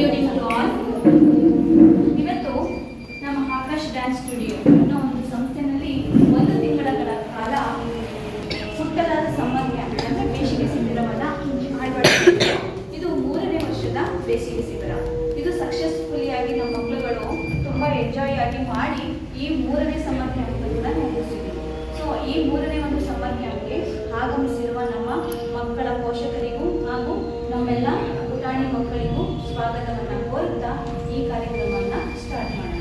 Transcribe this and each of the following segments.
Evening to all. ಇವತ್ತು ನಮ್ಮ Akash dance studio ಅನ್ನೋ ಒಂದು ಸಂಸ್ಥೆಯಲ್ಲಿ 1 ತಿಂಗಳ ಕಾಲ ಪುಟ್ಟದಾದ ಸಮ್ಮರ್ ಕ್ಯಾಂಪ್ ಅಂದರೆ ಬೇಸಿಗೆ ಶಿಬಿರವನ್ನು ಮಾಡಲಾಗಿದೆ. ಇದು 3ನೇ ವರ್ಷದ ಬೇಸಿಗೆ ಶಿಬಿರ. ಇದು ಸಕ್ಸಸ್ಫುಲಿಯಾಗಿ ನಮ್ಮ ಮಕ್ಕಳುಗಳು ತುಂಬ ಎಂಜಾಯ್ ಆಗಿ ಮಾಡಿ ಈ 3ನೇ ಸಮ್ಮರ್ ಕ್ಯಾಂಪ್ ಕೂಡ ನಡೆಸಿದ್ದೀವಿ. ಸೊ ಈ 3ನೇ ಒಂದು ಸಮ್ಮರ್ ಕ್ಯಾಂಪ್ಗೆ ಆಗಮಿಸಿರುವ ನಮ್ಮ ಮಕ್ಕಳ ಪೋಷಕರಿಗೂ ಹಾಗೂ ನಮ್ಮೆಲ್ಲ ಪುಟಾಣಿ ಮಕ್ಕಳಿಗೂ ಸ್ವಾಗತವನ್ನು ಕೋರುತ್ತಾ ಈ ಕಾರ್ಯಕ್ರಮವನ್ನು ಸ್ಟಾರ್ಟ್ ಮಾಡೋಣ.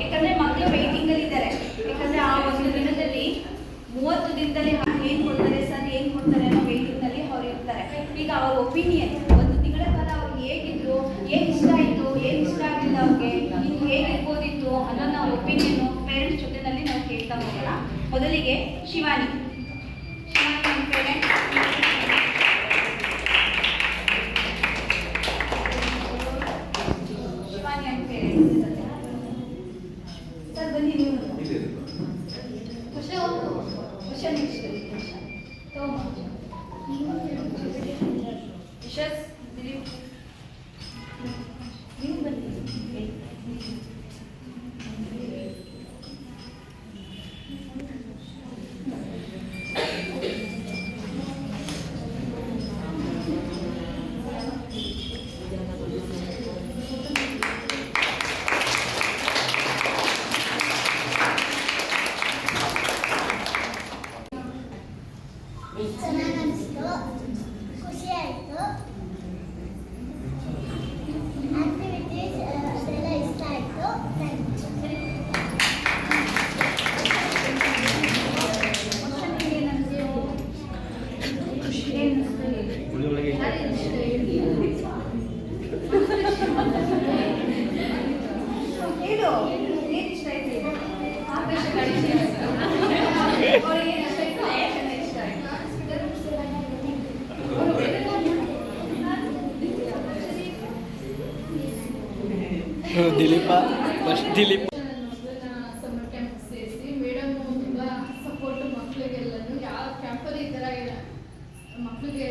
ಯಾಕಂದ್ರೆ ಮಕ್ಕಳು ವೇಟಿಂಗ್ ಅಲ್ಲಿ ಇದ್ದಾರೆ. ಯಾಕಂದ್ರೆ ಆ ಒಂದು ದಿನದಲ್ಲಿ 30 ದಿನದಲ್ಲಿ ಏನ್ ಕೊಡ್ತಾರೆ ಸರ್ ಏನ್ ಕೊಡ್ತಾರೆ ಅನ್ನೋ ವೇಟಿಂಗ್ ನಲ್ಲಿ ಅವ್ರು ಇರ್ತಾರೆ. ಈಗ ಅವ್ರ ಒಪಿನಿಯನ್ 1 ತಿಂಗಳ ಕಾಲ ಅವ್ರಿಗೆ ಹೇಗಿದ್ರು, ಏನ್ ಇಷ್ಟ ಆಯ್ತು, ಏನ್ ಇಷ್ಟ ಆಗಿಲ್ಲ, ಅವ್ರಿಗೆ ಇನ್ನು ಹೇಗಿರ್ಬೋದಿತ್ತು ಅನ್ನೋ ನಾವು ಒಪಿನಿಯನ್ ಪೇರೆಂಟ್ಸ್ ಜೊತೆನಲ್ಲಿ ನಾವು ಕೇಳ್ತಾ ಹೋಗೋಣ. ಮೊದಲಿಗೆ Shivani and parents. Sir, bani ನೀವು question next. So Vishas, Dilip, ನೀವು ಬನ್ನಿ. ಚೆನ್ನಾಗಿತ್ತು, ಖುಷಿ ಆಯಿತು. ಆಕ್ಟಿವಿಟೀಸ್ ಅದೆಲ್ಲ ಇಷ್ಟ ಆಯಿತು. ಹೇಳು ಏನು ಇಷ್ಟ ಆಯ್ತು? Akash Dilip first Dilip summer camp ಸೇರಿಸಿ ಮೇಡಮ್ ತುಂಬ ಸಪೋರ್ಟ್ ಮಕ್ಕಳಿಗೆಲ್ಲನೂ ಯಾವ ಕ್ಯಾಂಪಲ್ಲಿ ಈ ಥರ ಮಕ್ಕಳಿಗೆ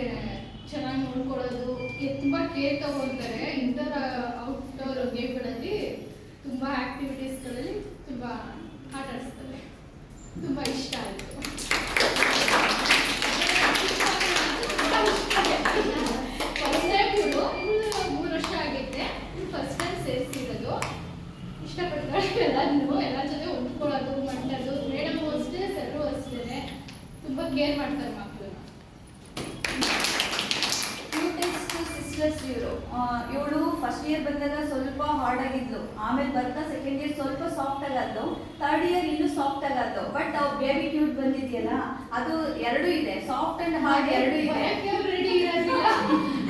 ಚೆನ್ನಾಗಿ ನೋಡ್ಕೊಳ್ಳೋದು ತುಂಬ ಕೇರ್ ತಗೊಳ್ತಾರೆ. ಇಂಟರ್ ಔಟ್ಡೋರ್ ಗೇಮ್ಗಳಲ್ಲಿ ತುಂಬ ಆ್ಯಕ್ಟಿವಿಟೀಸ್ಗಳಲ್ಲಿ ತುಂಬ ಆಟ ಆಡಿಸ್ತಾರೆ. ತುಂಬ ಇಷ್ಟ ಆಯಿತು. ಫಸ್ಟ್ ಟೈಮ್ ಇವಳು 3 ವರ್ಷ ಆಗೈತೆ. ಫಸ್ಟ್ ಟೈಮ್ ಸೇರಿಸಿರೋದು. ಇಷ್ಟಪಡ್ತಾರೆ ಎಲ್ಲರೂ, ಎಲ್ಲರ ಜೊತೆ ಹೊಂದ್ಕೊಳ್ಳೋದು ಮಾಡೋದು. ಮೇಡಮು ಅಷ್ಟೇ, ಸರ್ರು ಅಷ್ಟೇ ತುಂಬ ಕೇರ್ ಮಾಡ್ತಾರೆ ಮಕ್ಕಳನ್ನ. ಇವಳು ಫಸ್ಟ್ ಇಯರ್ ಬಂದಾಗ ಸ್ವಲ್ಪ ಹಾರ್ಡ್ ಆಗಿದ್ಲು, ಆಮೇಲೆ ಬರ್ತಾ ಸೆಕೆಂಡ್ ಇಯರ್ ಸ್ವಲ್ಪ ಸಾಫ್ಟ್ ಆಗದ್ದು, ಥರ್ಡ್ ಇಯರ್ ಇನ್ನೂ ಸಾಫ್ಟ್ ಆಗದ್ದು. ಬಟ್ ಅವ್ ಬೇಬಿ ಕ್ಯೂಟ್ ಬಂದಿದೆಯಲ್ಲ, ಅದು ಎರಡೂ ಇದೆ, ಸಾಫ್ಟ್ ಅಂಡ್ ಹಾರ್ಡ್ ಎರಡೂ ಇದೆ. ರೆಡಿ ಇರೋದಿಲ್ಲ,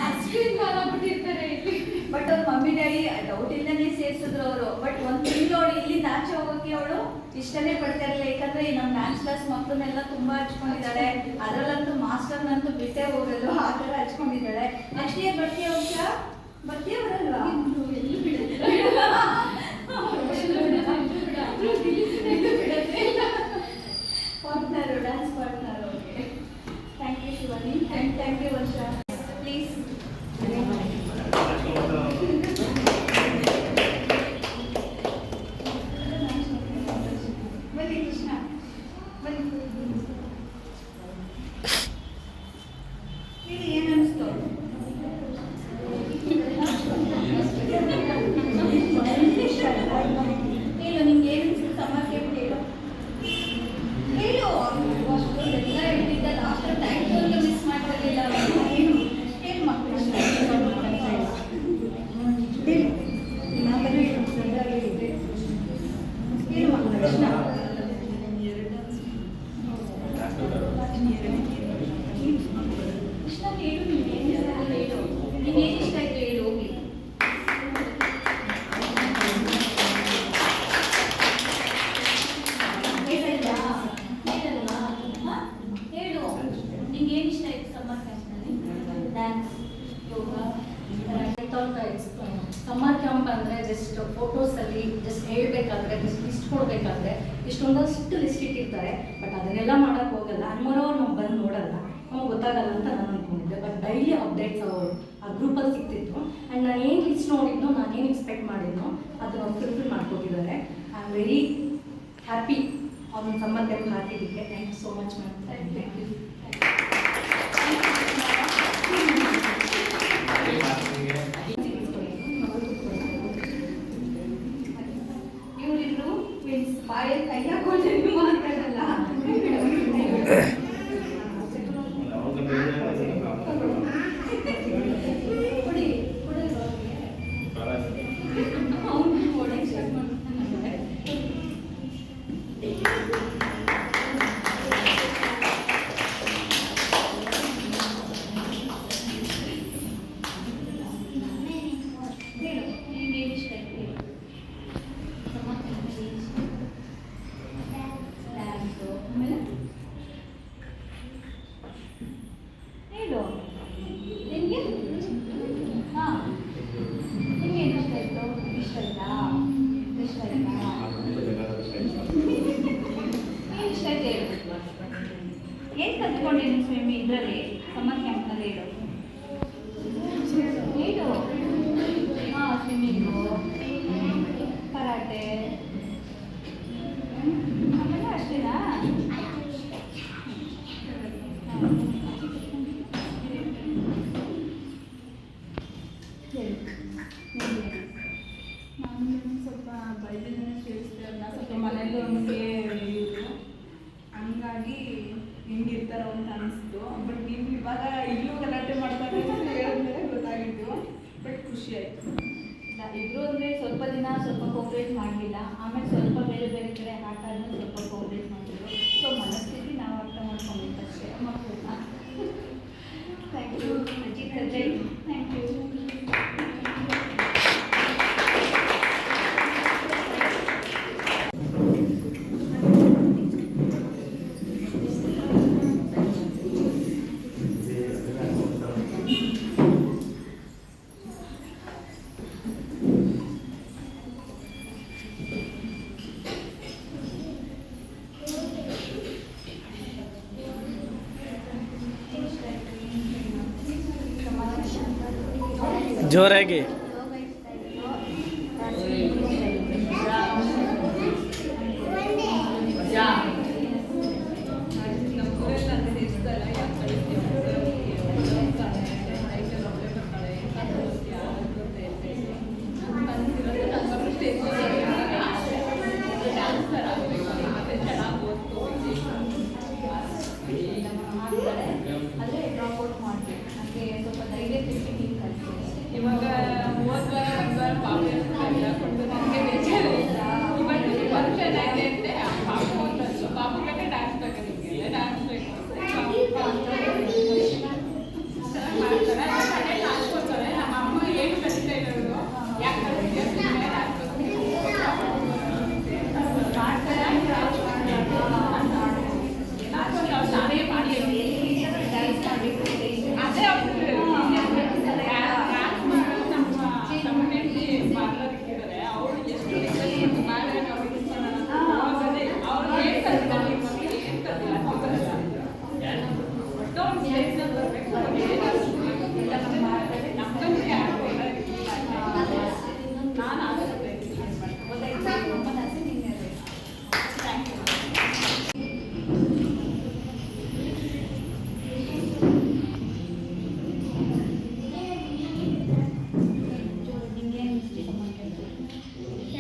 ಅಷ್ಟೇನು ಕಾಲಾಗ್ಬಿಟ್ಟಿರ್ತಾರೆ ಇಲ್ಲಿ. ಬಟ್ ಅವ್ರ ಮಮ್ಮಿ ಡ್ಯಾಡಿ ಡೌಟ್ ಇಲ್ಲದೇ ಸೇರಿಸಿದ್ರು ಅವರು. ಬಟ್ 1 ತಿಂಗಳು ಅವಳು ಇಲ್ಲಿಂದ ಆಚೆ ಹೋಗೋಕೆ ಅವಳು ಇಷ್ಟನೇ ಪಡ್ತಾ ಇರಲಿಲ್ಲ. ಯಾಕಂದ್ರೆ ನಮ್ಮ ಡ್ಯಾನ್ಸ್ ಕ್ಲಾಸ್ ಮಕ್ಕಳನ್ನೆಲ್ಲ ತುಂಬಾ ಹಚ್ಕೊಂಡಿದ್ದಾಳೆ. ಅದರಲ್ಲಂತೂ ಮಾಸ್ಟರ್ನಂತೂ ಬಿಟ್ಟೇ ಹೋಗಲ್ಲ, ಆ ಥರ ಹಚ್ಕೊಂಡಿದ್ದಾಳೆ. ನೆಕ್ಸ್ಟ್ ಇಯರ್ ಬರ್ತೀಯ ವರ್ಷ ಬರ್ತೀಯ ಬರಲ್ವಾ? ಪಾರ್ಟ್ನರು, dance partner. Okay, thank you Shivani and thank you Varsha. Please ಬನ್ನಿ ಕೃಷ್ಣ ಬನ್ನಿ. ಹೇಳಿ ಏನು ಅನಿಸ್ತು? ಅಂದರೆ ಜಸ್ಟ್ ಫೋಟೋಸಲ್ಲಿ ಜಸ್ಟ್ ಹೇಳಬೇಕಾದ್ರೆ ಜಸ್ಟ್ ಲಿಸ್ಟ್ ಕೊಡಬೇಕಾದ್ರೆ ಇಷ್ಟೊಂದಷ್ಟು ಲಿಸ್ಟ್ ಇಟ್ಟಿರ್ತಾರೆ. ಬಟ್ ಅದನ್ನೆಲ್ಲ ಮಾಡೋಕ್ಕೆ ಹೋಗಲ್ಲ. ಅನ್ಮೋರವ್ರು ನಾವು ಬಂದು ನೋಡಲ್ಲ, ನಮಗೆ ಗೊತ್ತಾಗಲ್ಲ ಅಂತ ನಾನು ಅಂದ್ಕೊಂಡಿದ್ದೆ. ಬಟ್ ಡೈಲಿ ಅಪ್ಡೇಟ್ಸ್ ಅವರು ಆ ಗ್ರೂಪಲ್ಲಿ ಸಿಗ್ತಿತ್ತು. ಆ್ಯಂಡ್ ನಾನು ಏನು ಲಿಸ್ಟ್ ನೋಡಿದ್ನೋ, ನಾನೇನು ಎಕ್ಸ್ಪೆಕ್ಟ್ ಮಾಡಿದ್ನೋ ಅದನ್ನು ಅವ್ರು ಫುಲ್ಫಿಲ್ ಮಾಡ್ಕೊಟ್ಟಿದ್ದಾರೆ. ಐ ಆಮ್ ವೆರಿ ಹ್ಯಾಪಿ ಅವ್ರನ್ನ ಸಂಬಂಧಕ್ಕೆ ಹಾಕಿದ್ದಕ್ಕೆ. Thank you so much ma'am. Thank you. ಇವರಿಬ್ರು ಮೀನ್ಸ್ ಬಾಯಲ್ಲಿ ಕೈ ಹಾಕೊಂಡು ಮಾತಾಡಲ್ಲ. ಕೊಡಿ ಅವ್ನು ಓಡಕ್ಕೆ ಸ್ಟಾರ್ಟ್ ಮಾಡ್ತಾನೆ. ಹೇಳು ನಿಂಗೆ ಏನು ಇಷ್ಟ ಆಯ್ತು ಹೇಳು. ಡ್ಯಾನ್ಸು ಆಮೇಲೆ ಹೇಳು ನಿನಗೆ ಹಾಂ ನಿಮಗೇನು ಇಷ್ಟ ಆಯಿತು? ಇಷ್ಟ ಆಯ್ತಾ? ಇಷ್ಟ ಆಯ್ತಾ? ಏನು ಇಷ್ಟ ಆಯ್ತು ಹೇಳು. ಏನು ಕಲ್ತ್ಕೊಂಡಿದ್ದೀನಿ ಸ್ವಿಮ್ಮಿ ಇದರಲ್ಲಿ ಸಮ್ಮರ್ ಕ್ಯಾಂಪ್ನಲ್ಲಿ ಹೇಳು. ಹೇಳು. ಹಾಂ ಸ್ವಿಮ್ಮಿಂಗು, ಕರಾಟೆ, ಆಮೇಲೆ ಅಷ್ಟೇನಾ? ನಾನು ಸ್ವಲ್ಪ ಬೈಬಲನ್ನು ಕೇಳಿಸ್ತೇವಲ್ಲ, ಸ್ವಲ್ಪ ಮನೇಲಿ ಅವ್ನಿಗೆ ಇವರು ಹಂಗಾಗಿ ಹಿಂಗಿರ್ತಾರೋ ಅಂತ ಅನಿಸ್ತು. ಬಟ್ ನೀವು ಇವಾಗ ಇಲ್ಲೂ ಗಲಾಟೆ ಮಾಡ್ತಾರೆ ಅಂತ ಹೇಳಿದ್ಮೇಲೆ ಗೊತ್ತಾಗಿತ್ತು. ಬಟ್ ಖುಷಿ ಆಯಿತು. ಇಬ್ರು ಅಂದರೆ ಸ್ವಲ್ಪ ದಿನ ಸ್ವಲ್ಪ ಕೋಪ್ರೇಟ್ ಮಾಡಲಿಲ್ಲ, ಆಮೇಲೆ ಸ್ವಲ್ಪ ಬೇರೆ ಬೇರೆ ಕಡೆ ಆಟಾದ್ಮೇಲೆ ಸ್ವಲ್ಪ ಕೋಪ್ರೇಟ್ ಮಾಡಿದ್ರು. ಸೊ ಮನಸ್ಥಿತಿ ನಾವು ಅರ್ಥ ಮಾಡ್ಕೊಂಬೇಕಷ್ಟೇ ಮಕ್ಕಳನ್ನ. Thank you Ajit Ajay. Thank you. ಜೋರಾಗಿ ಆದರೆ ಡ್ರಾಪ್ ಔಟ್ ಮಾಡಬೇಕು. ನನಗೆ ಸ್ವಲ್ಪ ಧೈರ್ಯ ತಿರುಗಿ ನೀವು ಕಲಿಸ್ತೀನಿ. ಇವಾಗ ಹೋದ ವಾರ ಪಾಪೆ ಕೊಂಡು ನನಗೆ ಬೇಜಾರು. ಇವತ್ತು ಫಂಕ್ಷನ್ ಇದೆ ಅಂತೆ ಪಾಪು ಅಂತಂದು ಪಾಪುಗೆ ಡ್ಯಾನ್ಸ್ ಬೇಕು, ನಿಮಗೆ ಡ್ಯಾನ್ಸ್ ಬೇಕು ಮಾಡ್ತಾರೆ. ಮನೇಲಿ ಹಾಕ್ಕೊಡ್ತಾರೆ. ನಮ್ಮ ಅಮ್ಮ ಏನು ಕಲಿತಾ ಇರೋರು ಯಾಕೆ ಕಲಿಸ್ತೀಯ ಸುಮ್ಮನೆ ಡ್ಯಾನ್ಸ್ ನಾನೇ ಮಾಡಿ ಡ್ಯಾನ್ಸ್ ಮಾಡಬೇಕು. ಅದೇ ಅವ್ರು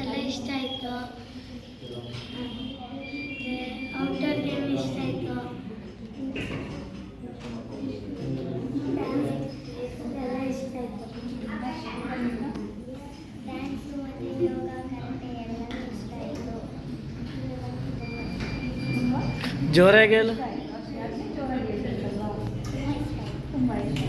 ಎಲ್ಲ ಇಷ್ಟ ಆಯಿತು. ಔಟ್ಡೋರ್ ಗೇಮ್ ಇಷ್ಟ ಆಯಿತು. ಎಲ್ಲ ಇಷ್ಟ ಆಯಿತು. ಡ್ಯಾನ್ಸು ಮತ್ತು ಯೋಗ ಕರಾಟೆ ಎಲ್ಲ ಇಷ್ಟ ಆಯಿತು. ಜೋರಾಗಿ ಹೇಳು. ತುಂಬ ಇಷ್ಟ.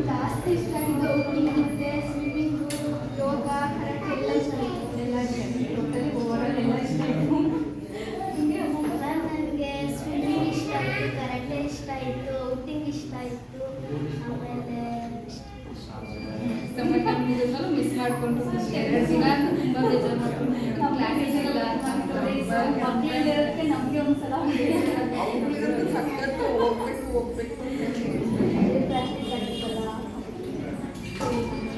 ಜಾಸ್ತಿ ಇಷ್ಟ ಆಯಿತು ಆಯಿತು, ಔಟಿಂಗ್ ಇಷ್ಟ ಆಯಿತು. ಆಮೇಲೆ ಸಮ್ಮರ್ ಕ್ಯಾಂಪ್ ಇದನ್ನೂ ಮಿಸ್ ಮಾಡಿಕೊಂಡು 2 ದಿನ ತುಂಬ ಬೇಜಾರು ಮಾಡ್ಕೊಂಡು ಕ್ಲಾಸಸ್ ಇಲ್ಲ ಮಕ್ಕಳಿರೋದಕ್ಕೆ ನಮಗೆ ಒಂದ್ಸಲ ಅವ್ರಿಗಿರೋದು ಸಖತ್ತು ಹೋಗ್ಬೇಕು ಪ್ರಾಕ್ಟೀಸ್ ಆಗಿತ್ತಲ್ಲ.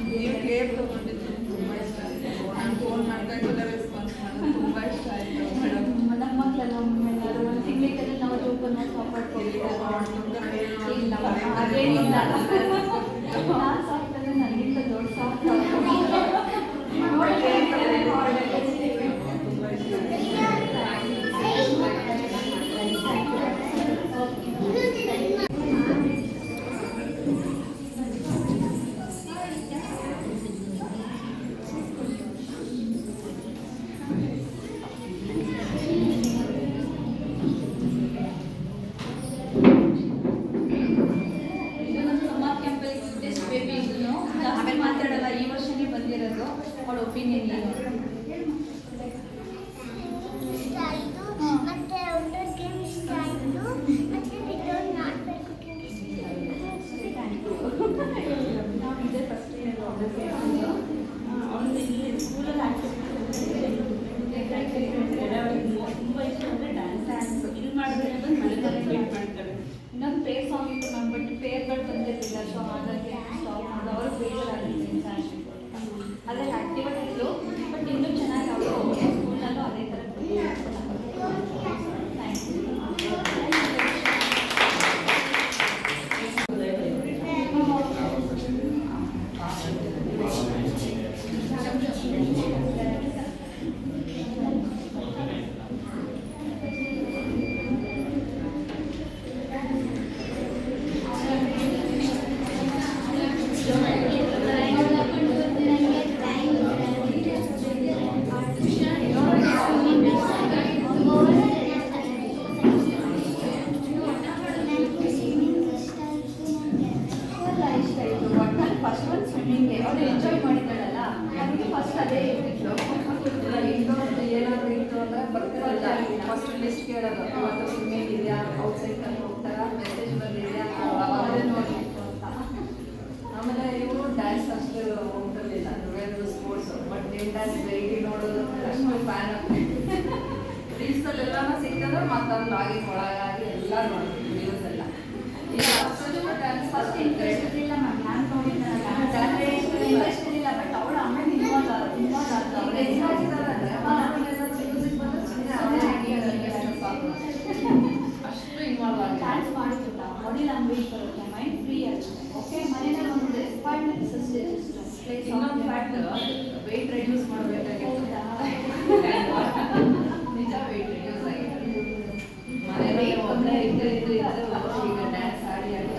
ನೀವು ಕೇರ್ ತೊಗೊಂಡಿದ್ದು ತುಂಬ ಇಷ್ಟ ಆಯಿತು. ನಾನು ಫೋನ್ ಮಾಡಿದಾಗೆಲ್ಲ ರೆಸ್ಪಾನ್ಸ್ ಮಾಡೋದು ತುಂಬ ಇಷ್ಟ ಆಯಿತು ಮೇಡಮ್. ನಮ್ಮ ಮಕ್ಕಳೆಲ್ಲ ಎಲ್ಲರೂ ಒಂದು ತಿಂಗಳಿಗೆ ನಾವು ಜೋಪನ್ನ ಕಾಪಾಡ್ಕೊಳ್ಬೇಕು. ಇಲ್ಲ ಹಾಗೇನಿಲ್ಲ, ನಾನು ಸಾಕ್ತಂದ್ರೆ ನನಗಿಂತ ದೊಡ್ಡ ಸಾಕ್ತಾರೆ. ಆಮೇಲೆ ಮಾತಾಡಲ್ಲ, ಈ ವರ್ಷನೇ ಬಂದಿರೋದು. ಅವಳ ಒಪಿನಿಯನ್ ಏನು? ಇಷ್ಟ ಆಯಿತು. ಮತ್ತೆ ಔಟ್ಡೋರ್ ಗೇಮ್ ಇಷ್ಟ ಆಯಿತು. ಮತ್ತೆ ವಿತೌಟ್ ಆಡಬೇಕು ಇಷ್ಟ ನಾವು ಇದೇ ಫಸ್ಟ್ ಅವಳು ಇಲ್ಲಿ ಸ್ಕೂಲಲ್ಲಿ ತುಂಬ ಇಷ್ಟ ಅಂದರೆ ಡ್ಯಾನ್ಸು. ಇಲ್ಲಿ ಮಾಡಿದ್ರೆ ಬಂದು ಮನೆಯಲ್ಲಿ ವೇಟ್ ಮಾಡ್ತಾರೆ. ಇನ್ನೊಂದು ಪೇರ್ ಸಾಂಗ್ ಇತ್ತು ಮ್ಯಾಮ್, ಬಟ್ ಪೇರ್ಗಳು ಬಂದಿರಲಿಲ್ಲ. ಸೊ ಹಾಗಾಗಿ ಸ್ಟಾಪ್ ಮಾಡೋದು ಅವರು ಬೇಜಾರಾಗಿತ್ತು. ಅದೇ ಆ್ಯಕ್ಟಿವಿಟೀಸು ಬಟ್ ಇನ್ನೂ ಚೆನ್ನಾಗಿ ಅವರು ಸ್ಕೂಲಲ್ಲೂ ಅದೇ ಥರ ಥ್ಯಾಂಕ್ ಯು. ಫಸ್ಟ್ ಒಂದು ಸ್ವಿಮ್ಮಿಂಗ್ಗೆ ಅವಳು ಎಂಜಾಯ್ ಮಾಡಿದ್ದಾಳಲ್ಲ, ನನಗೆ ಫಸ್ಟ್ ಅದೇ ಇರ್ತಿತ್ತು. ಏನಾದರೂ ಇತ್ತು ಅಂದರೆ ಬರ್ತಿರಲ್ಲ, ಫಸ್ಟ್ ಲಿಸ್ಟ್ ಕೇಳೋದು. ಇವತ್ತು ಸ್ವಿಮ್ಮಿಂಗ್ ಇದೆಯಾ, ಔಟ್ಸೈಡ್ ಕರ್ಕೊಂಡು ಹೋಗ್ತಾರಾ, ಮೆಸೇಜ್ ಬಂದಿದೆಯಾ, ಅವಾಗಲೇ ನೋಡಬೇಕು ಅಂತ. ಆಮೇಲೆ ಇವರು ಡ್ಯಾನ್ಸ್ ಅಷ್ಟು ಹೋಗ್ತಿರ್ಲಿಲ್ಲ, ಬೇರೆ ಸ್ಪೋರ್ಟ್ಸು. ಬಟ್ ನಿಮ್ಮ ಡ್ಯಾನ್ಸ್ ಡೈಲಿ ನೋಡೋದು ಅಷ್ಟು ಫ್ಯಾನ್. ರೀಲ್ಸಲ್ಲೆಲ್ಲನೂ ಸಿಕ್ಕಿದ್ರೆ ಮತ್ತೊಂದು ಲಾಗಿನ್ ಒಳಗಾಗಿ ಎಲ್ಲ ನೋಡ್ತೀವಿ ನ್ಯೂಸ್ ಎಲ್ಲ. ಈಗ ಡ್ಯಾನ್ಸ್ ಫಸ್ಟ್ ಇಂಟ್ರೆಸ್ಟ್ ಇರಲಿಲ್ಲ ಮ್ಯಾಮ್, ನಾನು ನೋಡಿದ್ದಲ್ಲ ಡ್ಯಾನ್ಸ್ ಇಂಟ್ರೆಸ್ಟ್ ಇರಲಿಲ್ಲ. ಬಟ್ ಅವಳು ಆಮೇಲೆ ಇನ್ವಾಲ್ವ್ ಆದ್ರು. ಅಷ್ಟು ಇನ್ವಾಲ್ವ್ ಆಗಿ ಡ್ಯಾನ್ಸ್ ಮಾಡಿದ್ದು ಬಾಡಿ ಲ್ಯಾಂಗ್ವೇಜ್ ಬರುತ್ತೆ, ಮೈಂಡ್ ಫ್ರೀ ಆಗುತ್ತೆ. ಓಕೆ, ಮನೆಯಲ್ಲಿ ಒಂದು 5 minutes ಅಷ್ಟೇ. ಇನ್ನೊಂದು ಫ್ಯಾಕ್ಟ್, ವೆಯ್ಟ್ ರೆಡ್ಯೂಸ್ ಮಾಡಬೇಕಾಗಿತ್ತು. ನಿಜ ವೆಯ್ಟ್ ರೆಡ್ಯೂಸ್ ಆಗಿದೆ. ಮನೆಯಲ್ಲಿ ಒಬ್ಬರೇ ಇದ್ದು ಈಗ ಡ್ಯಾನ್ಸ್ ಆಡಿ ಆಡಿ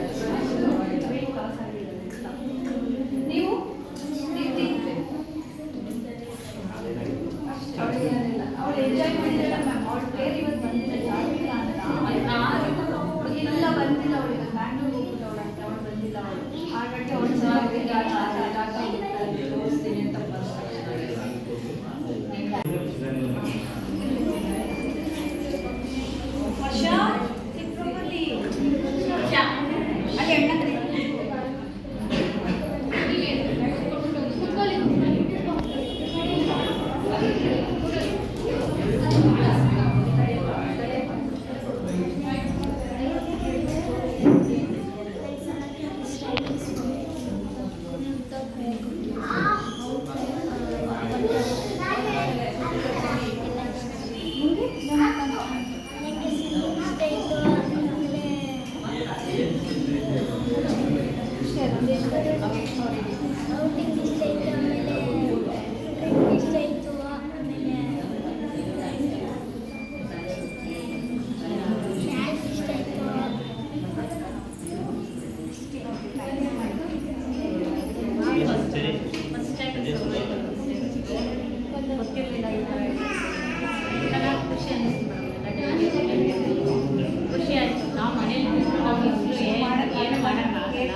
ವೆಯ್ಟ್ ಲಾಸ್ ಆಗಿದೆ. ನೀವು ಅವಳಿಗೇನಿಲ್ಲ. ಅವಳು ಎಂಜಾಯ್ ಮಾಡಿದ್ದಾಳೆ ಮ್ಯಾಮ್. ಅವಳ ಪೇರ್ ಇವತ್ತು ಬಂದಿಲ್ಲ, ಜಾಗಿಲ್ಲ ಅಂತ. ಇಲ್ಲ ಬಂದಿಲ್ಲ ಅವಳು, ಇವತ್ತು ಬ್ಯಾಂಗ್ಳೂರ್ ಹೋಗ್ಬಿಟ್ಟವಳು ಅಂತ. ಅವಳು ಬಂದಿಲ್ಲ. ಅವಳು ಹಾಗಾಗಿ ಅವಳು ಚೆನ್ನಾಗಿ ತೋರಿಸ್ತೀನಿ ಅಂತ ಬಂದ ವರ್ಷ ಚಿಕ್ಕಮಲ್ಲಿ ಅಲ್ಲಿ ಎಣ್ಣ ನನಗೆ ಸ್ವಿಮ್ಮಿಂಗ್ ಇಷ್ಟ ಆಯಿತು. ಆಮೇಲೆ ಔಟಿಂಗ್ ಇಷ್ಟ ಆಯಿತು. ಆಮೇಲೆ ಕ್ರಿಕೆಟ್ ಇಷ್ಟ ಆಯಿತು. ಆಮೇಲೆ ಡ್ಯಾನ್ಸ್ ಇಷ್ಟ ಆಯಿತು. ಗೊತ್ತಿರಲಿಲ್ಲ ಈ ಥರ ಖುಷಿ ಆಯಿತು. ನಾವು ಮನೇಲಿ ಏನು ಮಾಡೋಕ್ಕಾಗಲ್ಲ.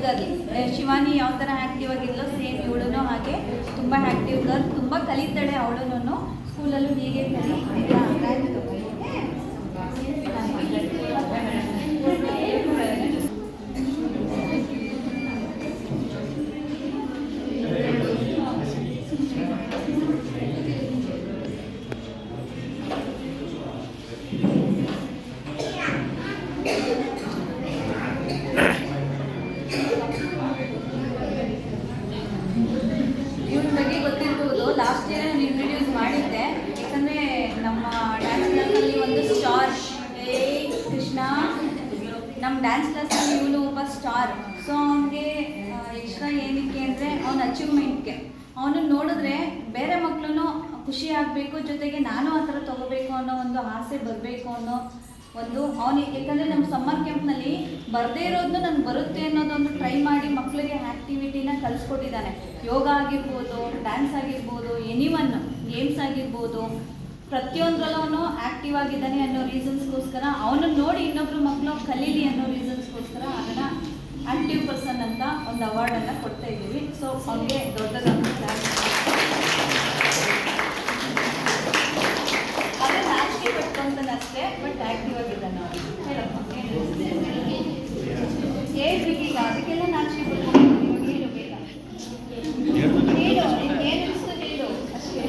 ಗರ್ಲ್. ಶಿವಾನಿ ಯಾವ ಥರ ಆ್ಯಕ್ಟಿವ್ ಆಗಿದ್ಲೋ ಸೇಮ್ ಇವಳು ಹಾಗೆ ತುಂಬ ಆ್ಯಕ್ಟಿವ್ ಗರ್ಲ್, ತುಂಬ ಕಲಿತಾಳೆ ಅವಳು. ಸ್ಕೂಲಲ್ಲೂ ಹೀಗೆ ಕಲಿ. ಇವ್ರ ಬಗ್ಗೆ ಗೊತ್ತಿರ್ಬೋದು, ಲಾಸ್ಟ್ ಇಯರ್ ನಾನು ಇಂಟ್ರೊಡ್ಯೂಸ್ ಮಾಡಿದ್ದೆ. ಯಾಕಂದರೆ ನಮ್ಮ ಡ್ಯಾನ್ಸ್ ಕ್ಲಾಸಲ್ಲಿ ಒಂದು ಸ್ಟಾರ್, ಕೃಷ್ಣ, ನಮ್ಮ ಡ್ಯಾನ್ಸ್ ಕ್ಲಾಸಲ್ಲಿ ಇವನು ಒಬ್ಬ ಸ್ಟಾರ್. ಸೊ ಅವನಿಗೆ ಎಕ್ಸ್ಟ್ರಾ ಏನಕ್ಕೆ ಅಂದರೆ ಅವನ ಅಚೀವ್ಮೆಂಟ್ಗೆ. ಅವನು ನೋಡಿದ್ರೆ ಬೇರೆ ಮಕ್ಕಳು ಖುಷಿ ಆಗಬೇಕು, ಜೊತೆಗೆ ನಾನು ಆ ಥರ ತೊಗೋಬೇಕು ಅನ್ನೋ ಒಂದು ಆಸೆ ಬರಬೇಕು ಅನ್ನೋ ಒಂದು ಅವನಿಗೆ. ಯಾಕಂದರೆ ನಮ್ಮ ಸಮ್ಮರ್ ಕ್ಯಾಂಪ್ನಲ್ಲಿ ಬರದೇ ಇರೋದನ್ನು ನನಗೆ ಬರುತ್ತೆ ಅನ್ನೋದೊಂದು ಟ್ರೈ ಮಾಡಿ ಮಕ್ಕಳಿಗೆ ಆ್ಯಕ್ಟಿವಿಟಿನ ಕಲಿಸ್ಕೊಟ್ಟಿದ್ದಾನೆ. ಯೋಗ ಆಗಿರ್ಬೋದು, ಡ್ಯಾನ್ಸ್ ಆಗಿರ್ಬೋದು, ಎನಿವನ್ ಗೇಮ್ಸ್ ಆಗಿರ್ಬೋದು, ಪ್ರತಿಯೊಂದರಲ್ಲೂ ಅವನು ಆ್ಯಕ್ಟಿವ್ ಆಗಿದ್ದಾನೆ ಅನ್ನೋ ರೀಸನ್ಸ್ಗೋಸ್ಕರ, ಅವನನ್ನು ನೋಡಿ ಇನ್ನೊಬ್ಬರು ಮಕ್ಕಳು ಕಲೀಲಿ ಅನ್ನೋ ರೀಸನ್ಸ್ಗೋಸ್ಕರ ಅದನ್ನು ಆ್ಯಕ್ಟಿವ್ ಪರ್ಸನ್ ಅಂತ ಒಂದು ಅವಾರ್ಡನ್ನು ಕೊಡ್ತಾ ಇದ್ದೀವಿ. ಸೊ ಅವನಿಗೆ ದೊಡ್ಡದೊಂದು ಕ್ಲಾಸ್ ಅದೇ ನಾಚಿಕೆ ಪಟ್ಕೊಂತಾನಷ್ಟೇ, ಬಟ್ ಆ್ಯಕ್ಟಿವ್ ಆಗಿದ್ದಾನೆ ಅವನು. ಹೇಳಪ್ಪ ಹೇಳ್ಬೇಕು ಈಗ, ಅದಕ್ಕೆಲ್ಲ ನಾಚಿಕೆ ಪಟ್ಕೊಂಡು ಹೇಳು ಬೇಗ, ಹೇಳು ಏನು ಅನಿಸ್ತು ಹೇಳು, ಅಷ್ಟೇ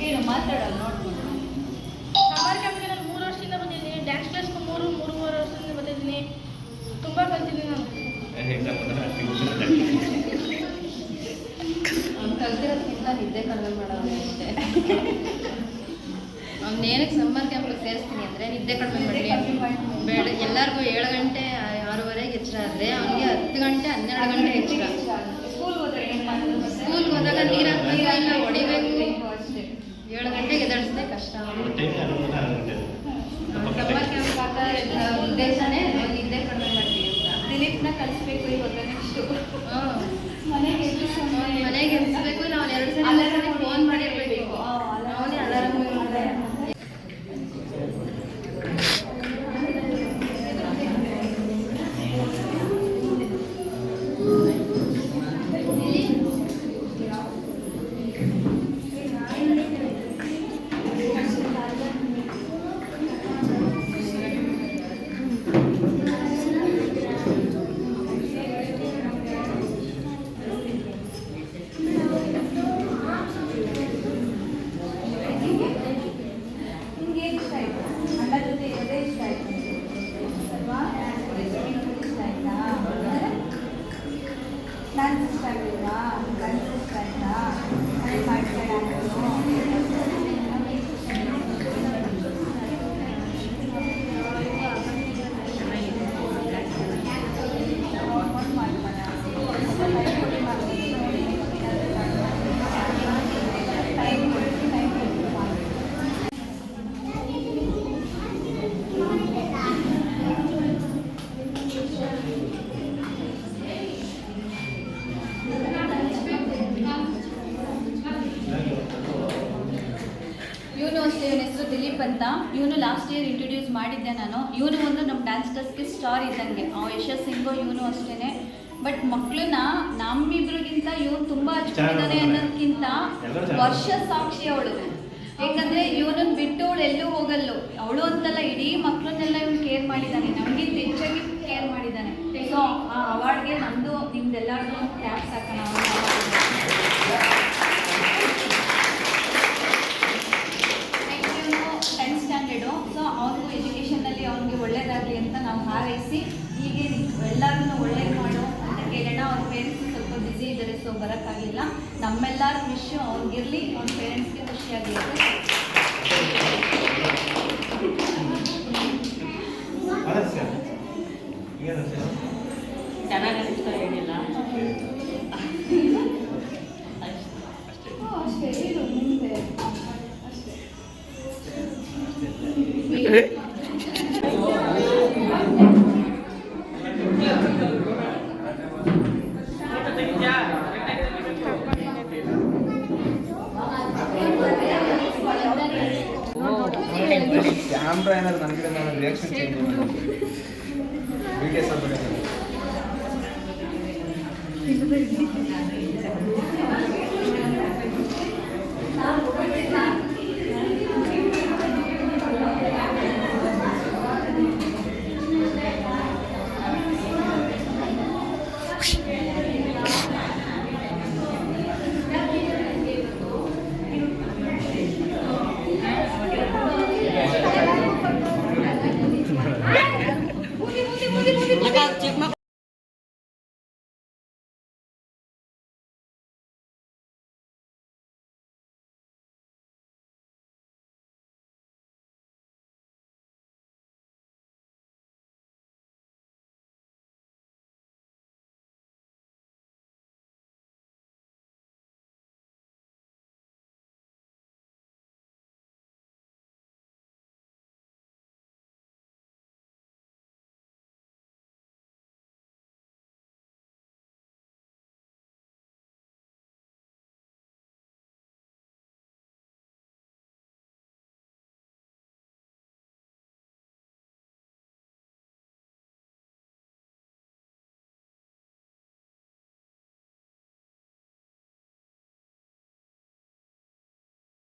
ಹೇಳು, ಮಾತಾಡೋದು ನೋಡ್ಕೊಂಡು. ಸಮ್ಮರ್ ಕ್ಯಾಂಪ್ಗೆ ನಾನು 3 ವರ್ಷದಿಂದ ಬಂದಿದ್ದೀನಿ. ಡ್ಯಾನ್ಸ್ ಕ್ಲಾಸ್ಗೂ 3-3.5 ವರ್ಷದಿಂದ ಬಂದಿದ್ದೀನಿ. ತುಂಬ ಕಲ್ತಿದ್ದೀನಿ ನಾನು. ಅವ್ನು ಕಲ್ತಿರೋದಕ್ಕಿಂತ ನಿದ್ದೆ ಕಡಿಮೆ ಮಾಡೋದು ಅಷ್ಟೇ. ಅವ್ನು ಏನಕ್ಕೆ ಸಮ್ಮರ್ ಕ್ಯಾಂಪಿಗೆ ಸೇರಿಸ್ತೀನಿ ಅಂದರೆ ನಿದ್ದೆ ಕಡಿಮೆ ಮಾಡಲಿ. ಎಲ್ಲರಿಗೂ 7 ಗಂಟೆ 6:30ಗೆ ಎಚ್ಚರ ಆದರೆ ಅವನಿಗೆ 10 ಗಂಟೆ 12 ಗಂಟೆ ಎಚ್ಚರ. ಸ್ಕೂಲ್ಗೆ ಹೋದಾಗ ನೀರು ಹಾಕ್ಲಿಲ್ಲ, ಹೊಡಿಬೇಕು ಅಷ್ಟೇ. 7 ಗಂಟೆಗೆ ಎದಡಿಸಿದೆ ಕಷ್ಟ. ಸಮ್ಮರ್ ಕ್ಯಾಂಪ್ ಹಾಕೋ ಉದ್ದೇಶನೇ ನಿದ್ದೆ ಕಡಿಮೆ ಮಾಡ್ತೀವಿ ಅಂತ. ದಿಲೀಪ್ನ ಕಲಿಸ್ಬೇಕು ಇವಾಗ ನೆಕ್ಸ್ಟು. ಮನೆಗೆ ಎಬ್ಬಿಸ್ಬೇಕು. ನಾವು 2 ಸಲ ಫೋನ್ ಮಾಡಿರ್ಬೇಕು. ಅವನೇ ಅಲಾರಾಮ್ ದಿಲೀಪ್ ಅಂತ. ಇವನು ಲಾಸ್ಟ್ ಇಯರ್ ಇಂಟ್ರೊಡ್ಯೂಸ್ ಮಾಡಿದ್ದೆ ನಾನು. ಇವನು ಒಂದು ನಮ್ಮ ಡ್ಯಾನ್ಸ್ ಕ್ಲಾಸ್ಗೆ ಸ್ಟಾರ್ ಇದ್ದಂಗೆ. ಯಶಸ್ ಸಿಂಗು ಇವನು ಅಷ್ಟೇ. ಬಟ್ ಮಕ್ಕಳನ್ನ ನಮ್ಮಿಬ್ರಿಗಿಂತ ಇವನು ತುಂಬ ಹಚ್ಕೊಂಡಿದ್ದಾನೆ ಅನ್ನೋದಕ್ಕಿಂತ ವರ್ಷ ಸಾಕ್ಷಿ ಅವಳು. ಯಾಕಂದರೆ ಇವನನ್ನು ಬಿಟ್ಟು ಅವಳು ಎಲ್ಲೂ ಹೋಗಲ್ಲು. ಅವಳು ಅಂತಲ್ಲ, ಇಡೀ ಮಕ್ಕಳನ್ನೆಲ್ಲ ಇವನು ಕೇರ್ ಮಾಡಿದ್ದಾನೆ. ನಮಗಿಂತ ಹೆಚ್ಚಾಗಿ ಕೇರ್ ಮಾಡಿದ್ದಾನೆ. ಸೊ ಆ ಅವಾರ್ಡ್ಗೆ ನಮ್ಮದು ನಿಮ್ದೆಲ್ಲರಿಗೂ ಕ್ಯಾಪ್ಸ್ ಹಾಕೋಣ. 10th standard. ಸೊ ಅವನಿಗೂ ಎಜುಕೇಷನಲ್ಲಿ ಅವನಿಗೆ ಒಳ್ಳೇದಾಗಲಿ ಅಂತ ನಾವು ಹಾರೈಸಿ ಹೀಗೆ ಎಲ್ಲರೂ ಒಳ್ಳೇದು ಮಾಡು ಅಂತ ಕೇಳೋಣ. ಅವ್ರ ಪೇರೆಂಟ್ಸ್ ಸ್ವಲ್ಪ ಬ್ಯುಸಿ ಇದ್ದಾರೆ, ಸೊ ಬರೋಕ್ಕಾಗಿಲ್ಲ. ನಮ್ಮೆಲ್ಲರ ವಿಶ್ವ ಅವ್ನಿಗಿರಲಿ, ಅವ್ನ ಪೇರೆಂಟ್ಸ್ಗೆ ಖುಷಿಯಾಗಿರುತ್ತೆ. ಚೆನ್ನಾಗಿ ಅನಿಸ್ತಾ ಏನಿಲ್ಲ ಅಷ್ಟೇ ಇರು ಮುಂದೆ ಅಷ್ಟೇ. ಕ್ಯಾಮ್ರಾ ಏನಾದ್ರು ನನಗೆ ರಿಯಾಕ್ಷನ್ ಚೇಂಜ್ ಮಾಡಿ